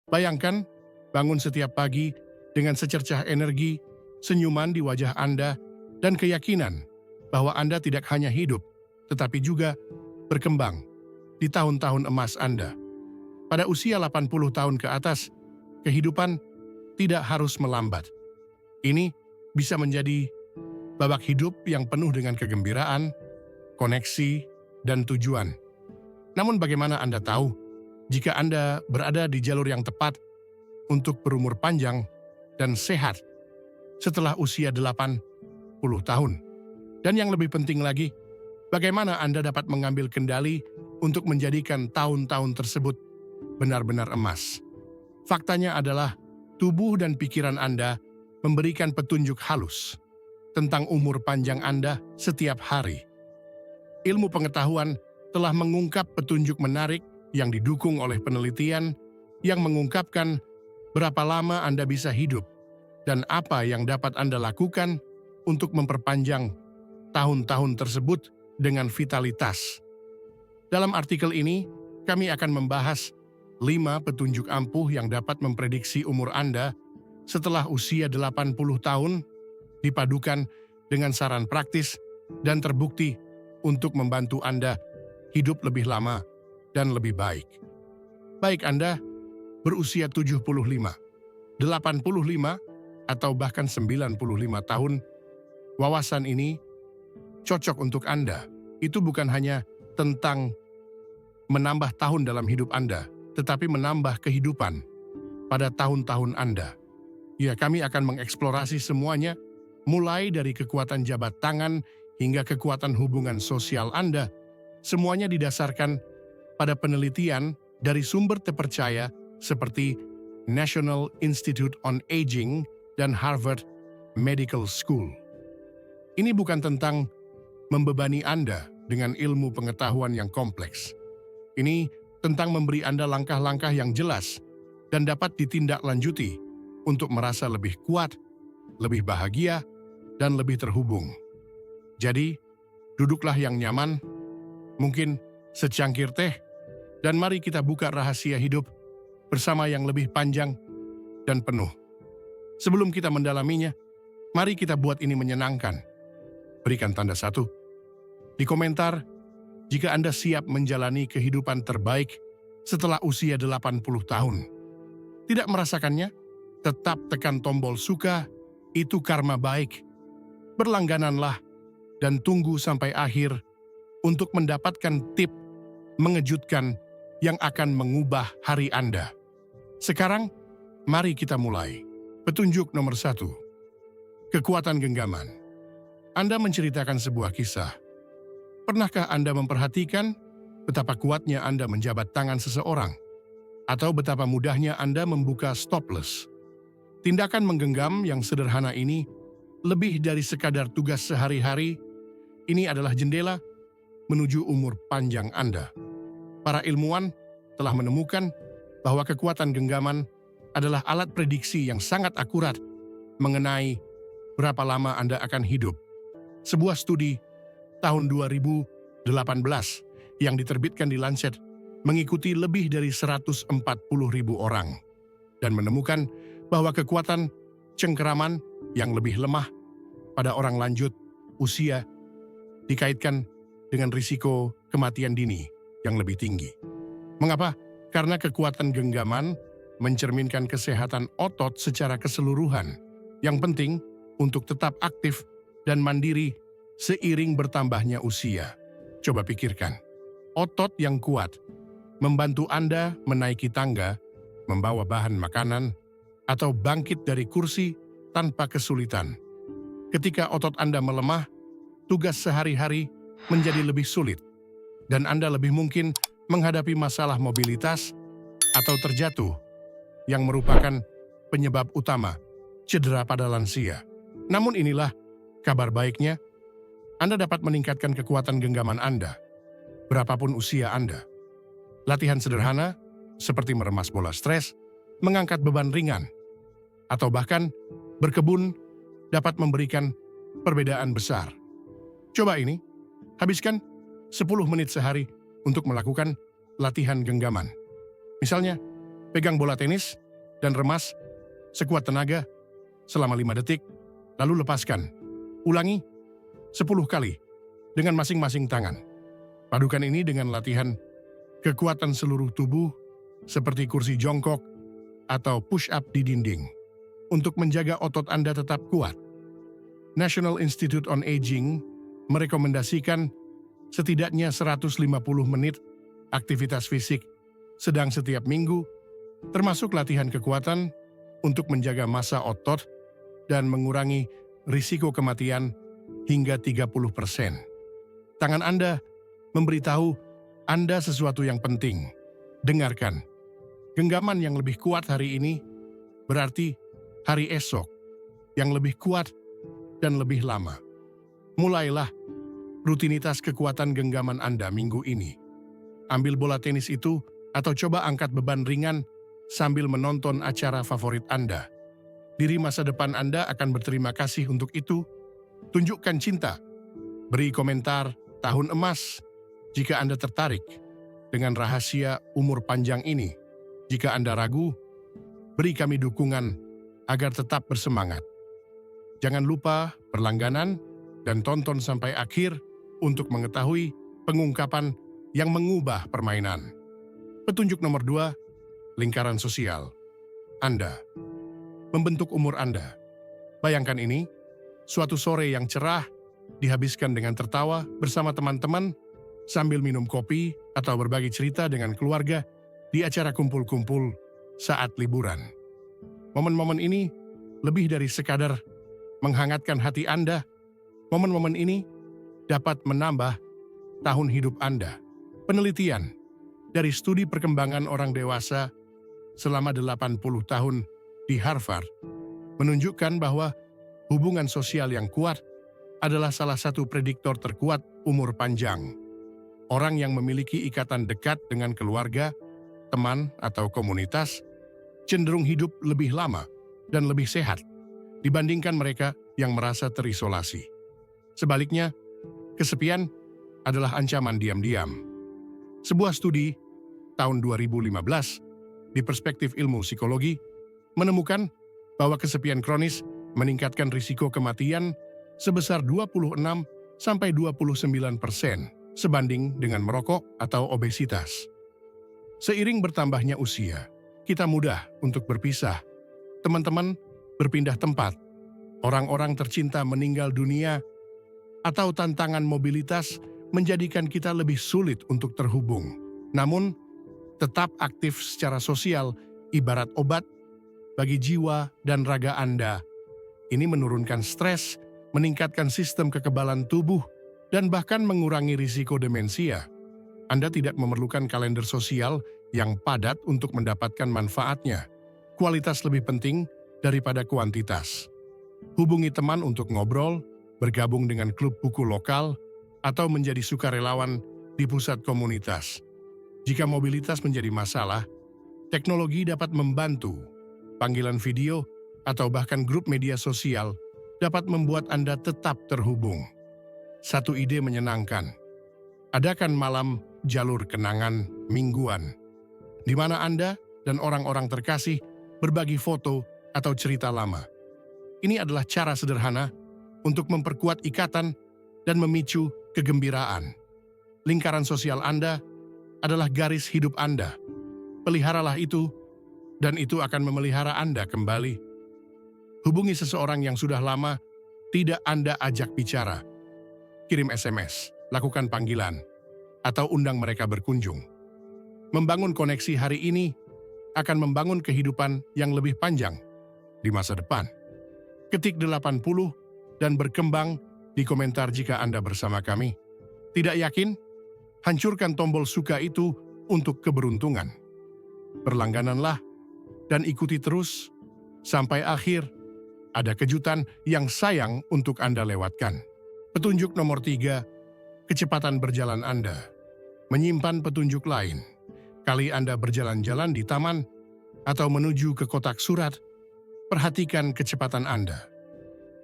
Bayangkan, bangun setiap pagi dengan secercah energi, senyuman di wajah Anda, dan keyakinan bahwa Anda tidak hanya hidup, tetapi juga berkembang di tahun-tahun emas Anda. Pada usia 80 tahun ke atas, kehidupan tidak harus melambat. Ini bisa menjadi babak hidup yang penuh dengan kegembiraan, koneksi, dan tujuan. Namun bagaimana Anda tahu jika Anda berada di jalur yang tepat untuk berumur panjang dan sehat setelah usia 80 tahun? Dan yang lebih penting lagi, bagaimana Anda dapat mengambil kendali untuk menjadikan tahun-tahun tersebut benar-benar emas? Faktanya adalah tubuh dan pikiran Anda memberikan petunjuk halus tentang umur panjang Anda setiap hari. Ilmu pengetahuan telah mengungkap petunjuk menarik yang didukung oleh penelitian yang mengungkapkan berapa lama Anda bisa hidup dan apa yang dapat Anda lakukan untuk memperpanjang tahun-tahun tersebut dengan vitalitas. Dalam artikel ini, kami akan membahas 5 petunjuk ampuh yang dapat memprediksi umur Anda setelah usia 80 tahun, dipadukan dengan saran praktis dan terbukti untuk membantu Anda hidup lebih lama dan lebih baik. Baik Anda berusia 75, 85, atau bahkan 95 tahun, wawasan ini cocok untuk Anda. Itu bukan hanya tentang menambah tahun dalam hidup Anda, tetapi menambah kehidupan pada tahun-tahun Anda. Ya, kami akan mengeksplorasi semuanya, mulai dari kekuatan jabat tangan hingga kekuatan hubungan sosial Anda. Semuanya didasarkan pada penelitian dari sumber terpercaya seperti National Institute on Aging dan Harvard Medical School. Ini bukan tentang membebani Anda dengan ilmu pengetahuan yang kompleks. Ini tentang memberi Anda langkah-langkah yang jelas dan dapat ditindaklanjuti untuk merasa lebih kuat, lebih bahagia, dan lebih terhubung. Jadi, duduklah yang nyaman, mungkin secangkir teh, dan mari kita buka rahasia hidup bersama yang lebih panjang dan penuh. Sebelum kita mendalaminya, mari kita buat ini menyenangkan. Berikan tanda 1 di komentar jika Anda siap menjalani kehidupan terbaik setelah usia 80 tahun. Tidak merasakannya? Tetap tekan tombol suka, itu karma baik. Berlanggananlah dan tunggu sampai akhir untuk mendapatkan tip mengejutkan yang akan mengubah hari Anda. Sekarang, mari kita mulai. Petunjuk nomor 1. Kekuatan genggaman. Anda menceritakan sebuah kisah. Pernahkah Anda memperhatikan betapa kuatnya Anda menjabat tangan seseorang? Atau betapa mudahnya Anda membuka stopless? Tindakan menggenggam yang sederhana ini lebih dari sekadar tugas sehari-hari. Ini adalah jendela menuju umur panjang Anda. Para ilmuwan telah menemukan bahwa kekuatan genggaman adalah alat prediksi yang sangat akurat mengenai berapa lama Anda akan hidup. Sebuah studi tahun 2018 yang diterbitkan di Lancet mengikuti lebih dari 140.000 orang dan menemukan bahwa kekuatan cengkeraman yang lebih lemah pada orang lanjut usia dikaitkan dengan risiko kematian dini yang lebih tinggi. Mengapa? Karena kekuatan genggaman mencerminkan kesehatan otot secara keseluruhan yang penting untuk tetap aktif dan mandiri seiring bertambahnya usia. Coba pikirkan, otot yang kuat membantu Anda menaiki tangga, membawa bahan makanan, atau bangkit dari kursi tanpa kesulitan. Ketika otot Anda melemah, tugas sehari-hari menjadi lebih sulit, dan Anda lebih mungkin menghadapi masalah mobilitas atau terjatuh yang merupakan penyebab utama cedera pada lansia. Namun inilah kabar baiknya, Anda dapat meningkatkan kekuatan genggaman Anda, berapapun usia Anda. Latihan sederhana, seperti meremas bola stres, mengangkat beban ringan, atau bahkan berkebun dapat memberikan perbedaan besar. Coba ini, habiskan 10 menit sehari untuk melakukan latihan genggaman. Misalnya, Pegang bola tenis dan remas sekuat tenaga selama 5 detik, lalu lepaskan. Ulangi 10 kali dengan masing-masing tangan. Padukan ini dengan latihan kekuatan seluruh tubuh seperti kursi jongkok atau push-up di dinding untuk menjaga otot Anda tetap kuat. National Institute on Aging merekomendasikan setidaknya 150 menit aktivitas fisik sedang setiap minggu, termasuk latihan kekuatan untuk menjaga massa otot dan mengurangi risiko kematian hingga 30%. Tangan Anda memberitahu Anda sesuatu yang penting. Dengarkan. Genggaman yang lebih kuat hari ini berarti hari esok yang lebih kuat dan lebih lama. Mulailah rutinitas kekuatan genggaman Anda minggu ini. Ambil bola tenis itu atau coba angkat beban ringan sambil menonton acara favorit Anda. Diri masa depan Anda akan berterima kasih untuk itu. Tunjukkan cinta. Beri komentar tahun emas jika Anda tertarik dengan rahasia umur panjang ini. Jika Anda ragu, beri kami dukungan agar tetap bersemangat. Jangan lupa berlangganan dan tonton sampai akhir untuk mengetahui pengungkapan yang mengubah permainan. Petunjuk nomor 2, lingkaran sosial. Anda membentuk umur Anda. Bayangkan ini, suatu sore yang cerah dihabiskan dengan tertawa bersama teman-teman sambil minum kopi atau berbagi cerita dengan keluarga di acara kumpul-kumpul saat liburan. Momen-momen ini lebih dari sekadar menghangatkan hati Anda. Momen-momen ini dapat menambah tahun hidup Anda. Penelitian dari studi perkembangan orang dewasa selama 80 tahun di Harvard menunjukkan bahwa hubungan sosial yang kuat adalah salah satu prediktor terkuat umur panjang. Orang yang memiliki ikatan dekat dengan keluarga, teman, atau komunitas cenderung hidup lebih lama dan lebih sehat dibandingkan mereka yang merasa terisolasi. Sebaliknya, kesepian adalah ancaman diam-diam. Sebuah studi tahun 2015 di Perspektif Ilmu Psikologi menemukan bahwa kesepian kronis meningkatkan risiko kematian sebesar 26-29% sebanding dengan merokok atau obesitas. Seiring bertambahnya usia, kita mudah untuk berpisah. Teman-teman berpindah tempat, orang-orang tercinta meninggal dunia, atau tantangan mobilitas menjadikan kita lebih sulit untuk terhubung. Namun, tetap aktif secara sosial ibarat obat bagi jiwa dan raga Anda. Ini menurunkan stres, meningkatkan sistem kekebalan tubuh, dan bahkan mengurangi risiko demensia. Anda tidak memerlukan kalender sosial yang padat untuk mendapatkan manfaatnya. Kualitas lebih penting daripada kuantitas. Hubungi teman untuk ngobrol, bergabung dengan klub buku lokal, atau menjadi sukarelawan di pusat komunitas. Jika mobilitas menjadi masalah, teknologi dapat membantu. Panggilan video atau bahkan grup media sosial dapat membuat Anda tetap terhubung. Satu ide menyenangkan. Adakan malam jalur kenangan mingguan, di mana Anda dan orang-orang terkasih berbagi foto atau cerita lama. Ini adalah cara sederhana untuk memperkuat ikatan dan memicu kegembiraan. Lingkaran sosial Anda adalah garis hidup Anda. Peliharalah itu, dan itu akan memelihara Anda kembali. Hubungi seseorang yang sudah lama tidak Anda ajak bicara. Kirim SMS, lakukan panggilan, atau undang mereka berkunjung. Membangun koneksi hari ini akan membangun kehidupan yang lebih panjang di masa depan. Ketik 80 dan berkembang di komentar jika Anda bersama kami. Tidak yakin? Hancurkan tombol suka itu untuk keberuntungan. Berlanggananlah dan ikuti terus sampai akhir. Ada kejutan yang sayang untuk Anda lewatkan. Petunjuk nomor 3, kecepatan berjalan Anda. Menyimpan petunjuk lain. Kali Anda berjalan-jalan di taman atau menuju ke kotak surat, perhatikan kecepatan Anda.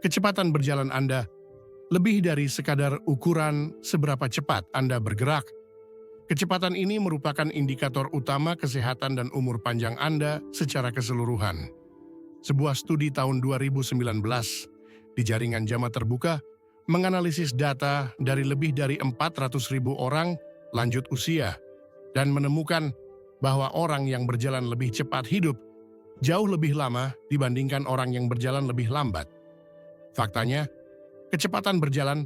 Kecepatan berjalan Anda lebih dari sekadar ukuran seberapa cepat Anda bergerak. Kecepatan ini merupakan indikator utama kesehatan dan umur panjang Anda secara keseluruhan. Sebuah studi tahun 2019 di jaringan JAMA Terbuka menganalisis data dari lebih dari 400.000 orang lanjut usia dan menemukan bahwa orang yang berjalan lebih cepat hidup jauh lebih lama dibandingkan orang yang berjalan lebih lambat. Faktanya, kecepatan berjalan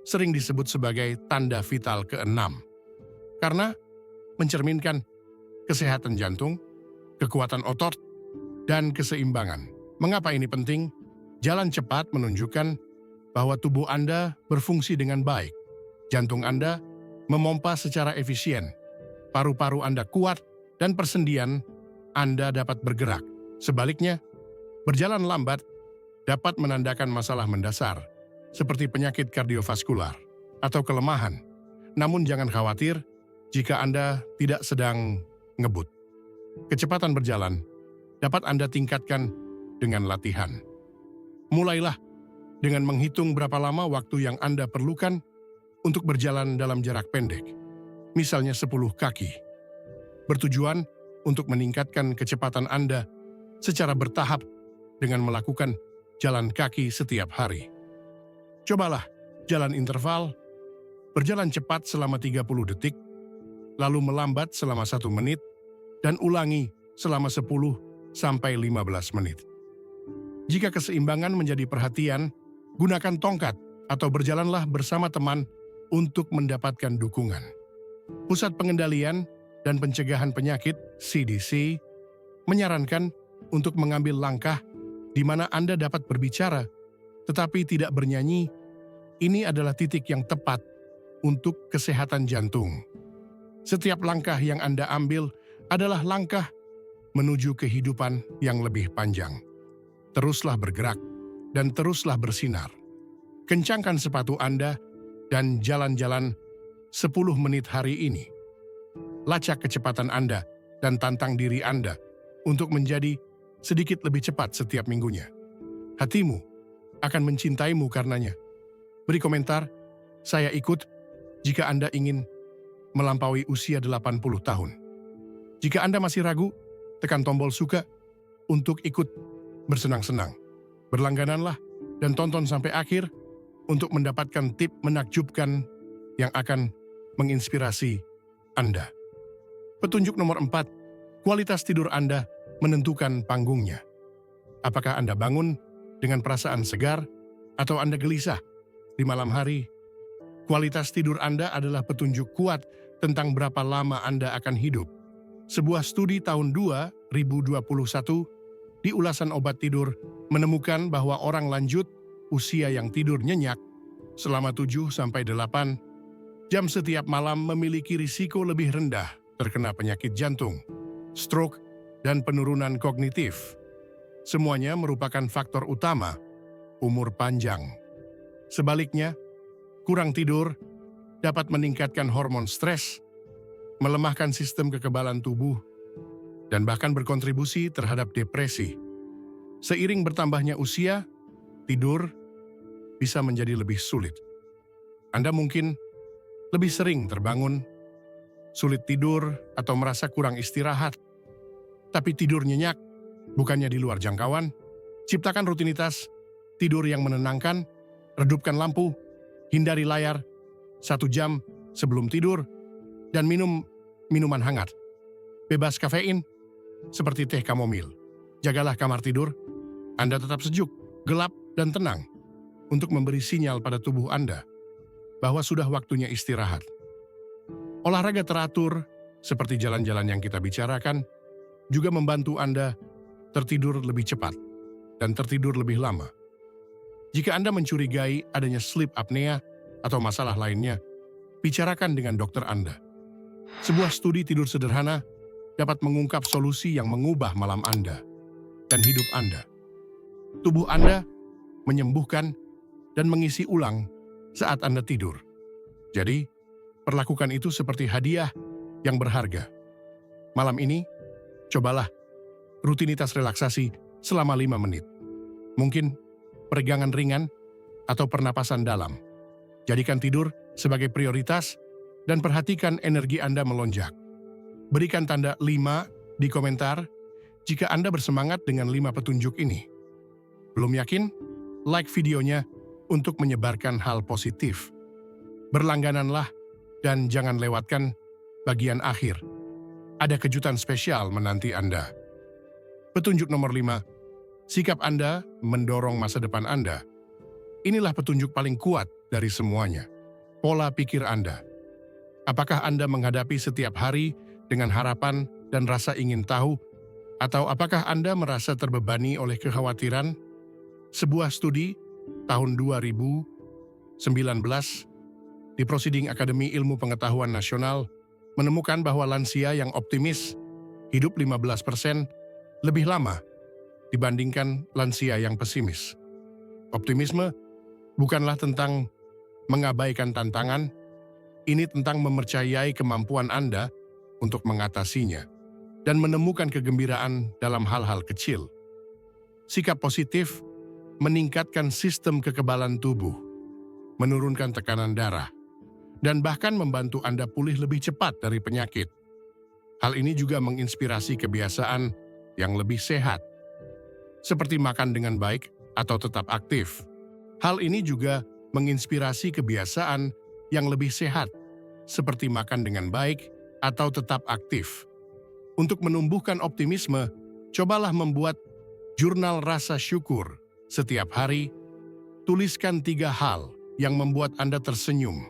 sering disebut sebagai tanda vital keenam karena mencerminkan kesehatan jantung, kekuatan otot, dan keseimbangan. Mengapa ini penting? Jalan cepat menunjukkan bahwa tubuh Anda berfungsi dengan baik. Jantung Anda memompa secara efisien, paru-paru Anda kuat, dan persendian Anda dapat bergerak. Sebaliknya, berjalan lambat dapat menandakan masalah mendasar, seperti penyakit kardiovaskular atau kelemahan. Namun jangan khawatir jika Anda tidak sedang ngebut. Kecepatan berjalan dapat Anda tingkatkan dengan latihan. Mulailah dengan menghitung berapa lama waktu yang Anda perlukan untuk berjalan dalam jarak pendek, misalnya 10 kaki. Bertujuan untuk meningkatkan kecepatan Anda secara bertahap dengan melakukan jalan kaki setiap hari. Cobalah jalan interval, berjalan cepat selama 30 detik, lalu melambat selama 1 menit, dan ulangi selama 10 sampai 15 menit. Jika keseimbangan menjadi perhatian, gunakan tongkat atau berjalanlah bersama teman untuk mendapatkan dukungan. Pusat Pengendalian dan Pencegahan Penyakit (CDC) menyarankan untuk mengambil langkah di mana Anda dapat berbicara, tetapi tidak bernyanyi. Ini adalah titik yang tepat untuk kesehatan jantung. Setiap langkah yang Anda ambil adalah langkah menuju kehidupan yang lebih panjang. Teruslah bergerak dan teruslah bersinar. Kencangkan sepatu Anda dan jalan-jalan 10 menit hari ini. Lacak kecepatan Anda dan tantang diri Anda untuk menjadi sedikit lebih cepat setiap minggunya. Hatimu akan mencintaimu karenanya. Beri komentar, saya ikut jika Anda ingin melampaui usia 80 tahun. Jika Anda masih ragu, tekan tombol suka untuk ikut bersenang-senang. Berlanggananlah dan tonton sampai akhir untuk mendapatkan tip menakjubkan yang akan menginspirasi Anda. Petunjuk nomor 4, kualitas tidur Anda menentukan panggungnya. Apakah Anda bangun dengan perasaan segar atau Anda gelisah di malam hari? Kualitas tidur Anda adalah petunjuk kuat tentang berapa lama Anda akan hidup. Sebuah studi tahun 2021 di ulasan obat tidur menemukan bahwa orang lanjut usia yang tidur nyenyak selama 7-8 jam setiap malam memiliki risiko lebih rendah terkena penyakit jantung, stroke, dan penurunan kognitif. Semuanya merupakan faktor utama umur panjang. Sebaliknya, kurang tidur dapat meningkatkan hormon stres, melemahkan sistem kekebalan tubuh, dan bahkan berkontribusi terhadap depresi. Seiring bertambahnya usia, tidur bisa menjadi lebih sulit. Anda mungkin lebih sering terbangun, sulit tidur, atau merasa kurang istirahat. Tapi tidur nyenyak bukannya di luar jangkauan. Ciptakan rutinitas tidur yang menenangkan, redupkan lampu, hindari layar 1 jam sebelum tidur, dan minum minuman hangat. Bebas kafein, seperti teh kamomil. Jagalah kamar tidur Anda tetap sejuk, gelap, dan tenang untuk memberi sinyal pada tubuh Anda bahwa sudah waktunya istirahat. Olahraga teratur, seperti jalan-jalan yang kita bicarakan, juga membantu Anda tertidur lebih cepat dan tertidur lebih lama. Jika Anda mencurigai adanya sleep apnea atau masalah lainnya, bicarakan dengan dokter Anda. Sebuah studi tidur sederhana dapat mengungkap solusi yang mengubah malam Anda dan hidup Anda. Tubuh Anda menyembuhkan dan mengisi ulang saat Anda tidur. Jadi, perlakukan itu seperti hadiah yang berharga. Malam ini, cobalah rutinitas relaksasi selama 5 menit. Mungkin peregangan ringan atau pernapasan dalam. Jadikan tidur sebagai prioritas dan perhatikan energi Anda melonjak. Berikan tanda 5 di komentar jika Anda bersemangat dengan 5 petunjuk ini. Belum yakin? Like videonya untuk menyebarkan hal positif. Berlanggananlah dan jangan lewatkan bagian akhir. Ada kejutan spesial menanti Anda. Petunjuk nomor 5. Sikap Anda mendorong masa depan Anda. Inilah petunjuk paling kuat dari semuanya. Pola pikir Anda. Apakah Anda menghadapi setiap hari dengan harapan dan rasa ingin tahu? Atau apakah Anda merasa terbebani oleh kekhawatiran? Sebuah studi tahun 2019 di Proceeding Akademi Ilmu Pengetahuan Nasional menemukan bahwa lansia yang optimis hidup 15% lebih lama dibandingkan lansia yang pesimis. Optimisme bukanlah tentang mengabaikan tantangan, ini tentang mempercayai kemampuan Anda untuk mengatasinya dan menemukan kegembiraan dalam hal-hal kecil. Sikap positif meningkatkan sistem kekebalan tubuh, menurunkan tekanan darah, dan bahkan membantu Anda pulih lebih cepat dari penyakit. Hal ini juga menginspirasi kebiasaan yang lebih sehat, seperti makan dengan baik atau tetap aktif. Hal ini juga menginspirasi kebiasaan yang lebih sehat, seperti makan dengan baik atau tetap aktif. Untuk menumbuhkan optimisme, cobalah membuat jurnal rasa syukur setiap hari. Tuliskan 3 hal yang membuat Anda tersenyum,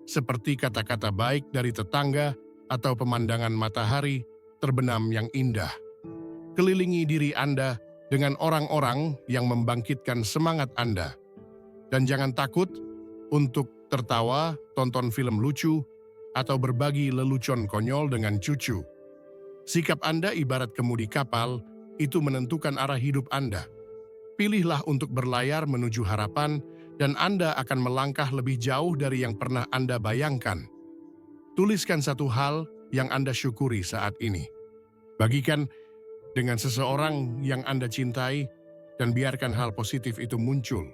seperti kata-kata baik dari tetangga atau pemandangan matahari terbenam yang indah. Kelilingi diri Anda dengan orang-orang yang membangkitkan semangat Anda. Dan jangan takut untuk tertawa, tonton film lucu, atau berbagi lelucon konyol dengan cucu. Sikap Anda ibarat kemudi kapal, itu menentukan arah hidup Anda. Pilihlah untuk berlayar menuju harapan, dan Anda akan melangkah lebih jauh dari yang pernah Anda bayangkan. Tuliskan 1 hal yang Anda syukuri saat ini. Bagikan dengan seseorang yang Anda cintai, dan biarkan hal positif itu muncul.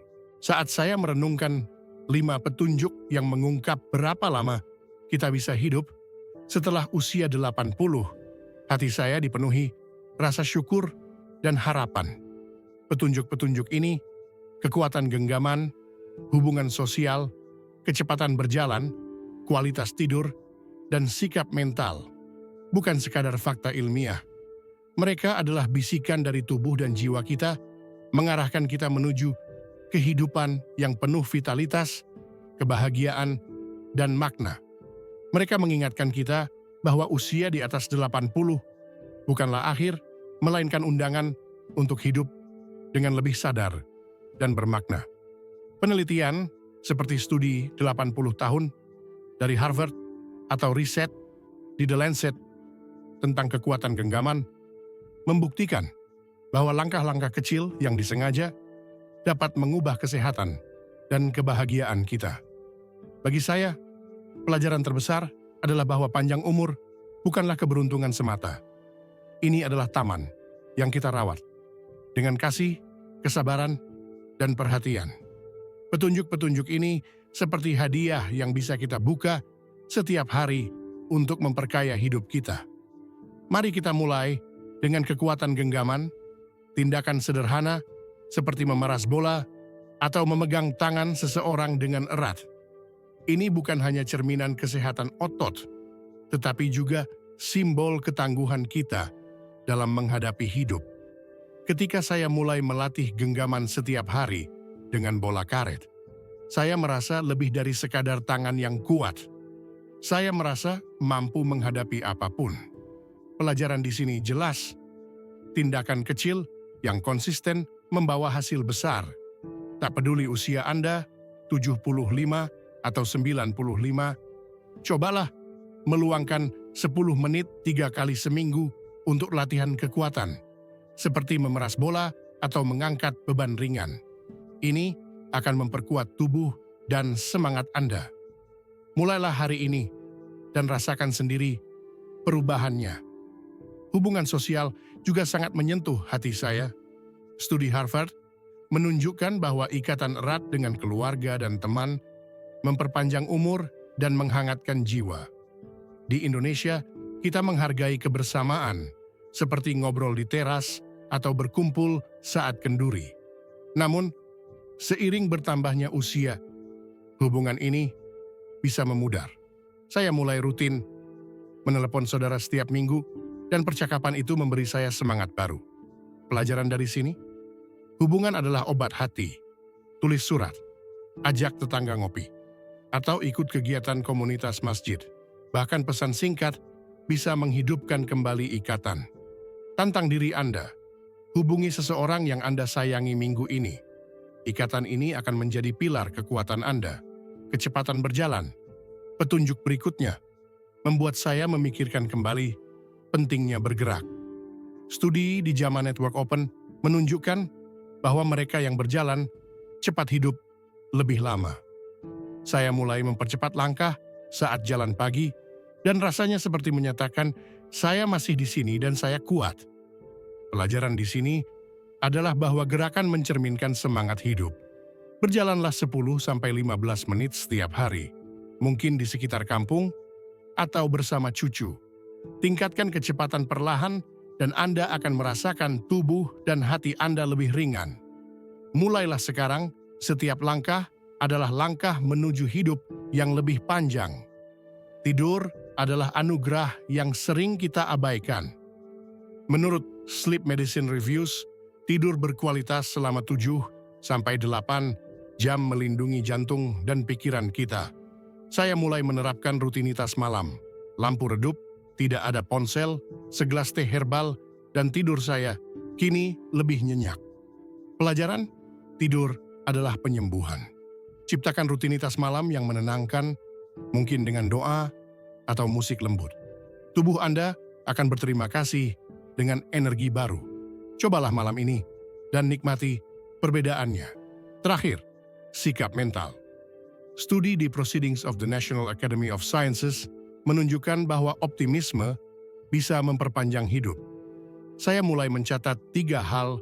Saat saya merenungkan 5 petunjuk yang mengungkap berapa lama kita bisa hidup setelah usia 80, hati saya dipenuhi rasa syukur dan harapan. Petunjuk-petunjuk ini, kekuatan genggaman, hubungan sosial, kecepatan berjalan, kualitas tidur, dan sikap mental, bukan sekadar fakta ilmiah. Mereka adalah bisikan dari tubuh dan jiwa kita, mengarahkan kita menuju kehidupan yang penuh vitalitas, kebahagiaan, dan makna. Mereka mengingatkan kita bahwa usia di atas 80 bukanlah akhir, melainkan undangan untuk hidup dengan lebih sadar dan bermakna. Penelitian seperti studi 80 tahun dari Harvard atau riset di The Lancet tentang kekuatan genggaman membuktikan bahwa langkah-langkah kecil yang disengaja dapat mengubah kesehatan dan kebahagiaan kita. Bagi saya, pelajaran terbesar adalah bahwa panjang umur bukanlah keberuntungan semata. Ini adalah taman yang kita rawat dengan kasih, kesabaran, dan perhatian. Petunjuk-petunjuk ini seperti hadiah yang bisa kita buka setiap hari untuk memperkaya hidup kita. Mari kita mulai dengan kekuatan genggaman, tindakan sederhana seperti memeras bola atau memegang tangan seseorang dengan erat. Ini bukan hanya cerminan kesehatan otot, tetapi juga simbol ketangguhan kita dalam menghadapi hidup. Ketika saya mulai melatih genggaman setiap hari dengan bola karet, saya merasa lebih dari sekadar tangan yang kuat. Saya merasa mampu menghadapi apapun. Pelajaran di sini jelas. Tindakan kecil yang konsisten membawa hasil besar. Tak peduli usia Anda, 75 atau 95, cobalah meluangkan 10 menit 3 kali seminggu untuk latihan kekuatan, seperti memeras bola atau mengangkat beban ringan. Ini akan memperkuat tubuh dan semangat Anda. Mulailah hari ini dan rasakan sendiri perubahannya. Hubungan sosial juga sangat menyentuh hati saya. Studi Harvard menunjukkan bahwa ikatan erat dengan keluarga dan teman memperpanjang umur dan menghangatkan jiwa. Di Indonesia, kita menghargai kebersamaan, seperti ngobrol di teras atau berkumpul saat kenduri. Namun, seiring bertambahnya usia, hubungan ini bisa memudar. Saya mulai rutin menelepon saudara setiap minggu, dan percakapan itu memberi saya semangat baru. Pelajaran dari sini, hubungan adalah obat hati. Tulis surat, ajak tetangga ngopi, atau ikut kegiatan komunitas masjid. Bahkan pesan singkat bisa menghidupkan kembali ikatan. Tantang diri Anda, hubungi seseorang yang Anda sayangi minggu ini. Ikatan ini akan menjadi pilar kekuatan Anda. Kecepatan berjalan, petunjuk berikutnya, membuat saya memikirkan kembali pentingnya bergerak. Studi di JAMA Network Open menunjukkan bahwa mereka yang berjalan cepat hidup lebih lama. Saya mulai mempercepat langkah saat jalan pagi, dan rasanya seperti menyatakan saya masih di sini dan saya kuat. Pelajaran di sini adalah bahwa gerakan mencerminkan semangat hidup. Berjalanlah 10-15 menit setiap hari, mungkin di sekitar kampung atau bersama cucu. Tingkatkan kecepatan perlahan dan Anda akan merasakan tubuh dan hati Anda lebih ringan. Mulailah sekarang, setiap langkah adalah langkah menuju hidup yang lebih panjang. Tidur adalah anugerah yang sering kita abaikan. Menurut Sleep Medicine Reviews, tidur berkualitas selama 7-8 jam melindungi jantung dan pikiran kita. Saya mulai menerapkan rutinitas malam. Lampu redup, tidak ada ponsel, segelas teh herbal, dan tidur saya kini lebih nyenyak. Pelajaran, tidur adalah penyembuhan. Ciptakan rutinitas malam yang menenangkan, mungkin dengan doa atau musik lembut. Tubuh Anda akan berterima kasih dengan energi baru. Cobalah malam ini dan nikmati perbedaannya. Terakhir, sikap mental. Studi di Proceedings of the National Academy of Sciences menunjukkan bahwa optimisme bisa memperpanjang hidup. Saya mulai mencatat 3 hal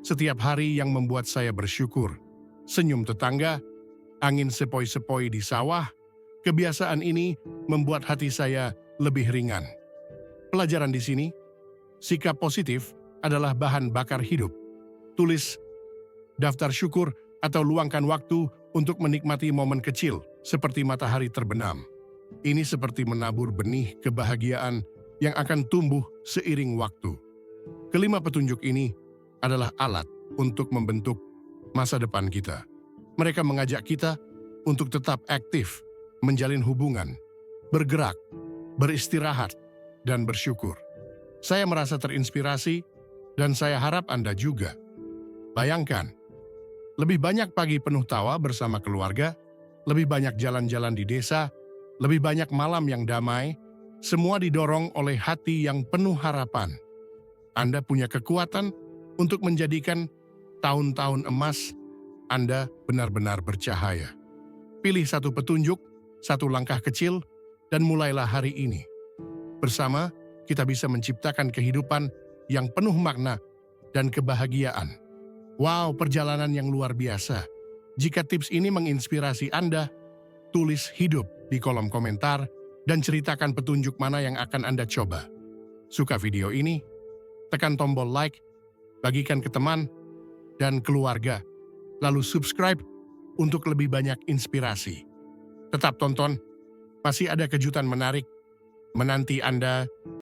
setiap hari yang membuat saya bersyukur. Senyum tetangga, angin sepoi-sepoi di sawah, kebiasaan ini membuat hati saya lebih ringan. Pelajaran di sini, sikap positif adalah bahan bakar hidup. Tulis daftar syukur atau luangkan waktu untuk menikmati momen kecil seperti matahari terbenam. Ini seperti menabur benih kebahagiaan yang akan tumbuh seiring waktu. Kelima petunjuk ini adalah alat untuk membentuk masa depan kita. Mereka mengajak kita untuk tetap aktif, menjalin hubungan, bergerak, beristirahat, dan bersyukur. Saya merasa terinspirasi dan saya harap Anda juga. Bayangkan, lebih banyak pagi penuh tawa bersama keluarga, lebih banyak jalan-jalan di desa, lebih banyak malam yang damai, semua didorong oleh hati yang penuh harapan. Anda punya kekuatan untuk menjadikan tahun-tahun emas Anda benar-benar bercahaya. Pilih satu petunjuk, satu langkah kecil, dan mulailah hari ini. Bersama, kita bisa menciptakan kehidupan yang penuh makna dan kebahagiaan. Wow, perjalanan yang luar biasa. Jika tips ini menginspirasi Anda, tulis hidup di kolom komentar dan ceritakan petunjuk mana yang akan Anda coba. Suka video ini? Tekan tombol like, bagikan ke teman dan keluarga, lalu subscribe untuk lebih banyak inspirasi. Tetap tonton, masih ada kejutan menarik menanti Anda.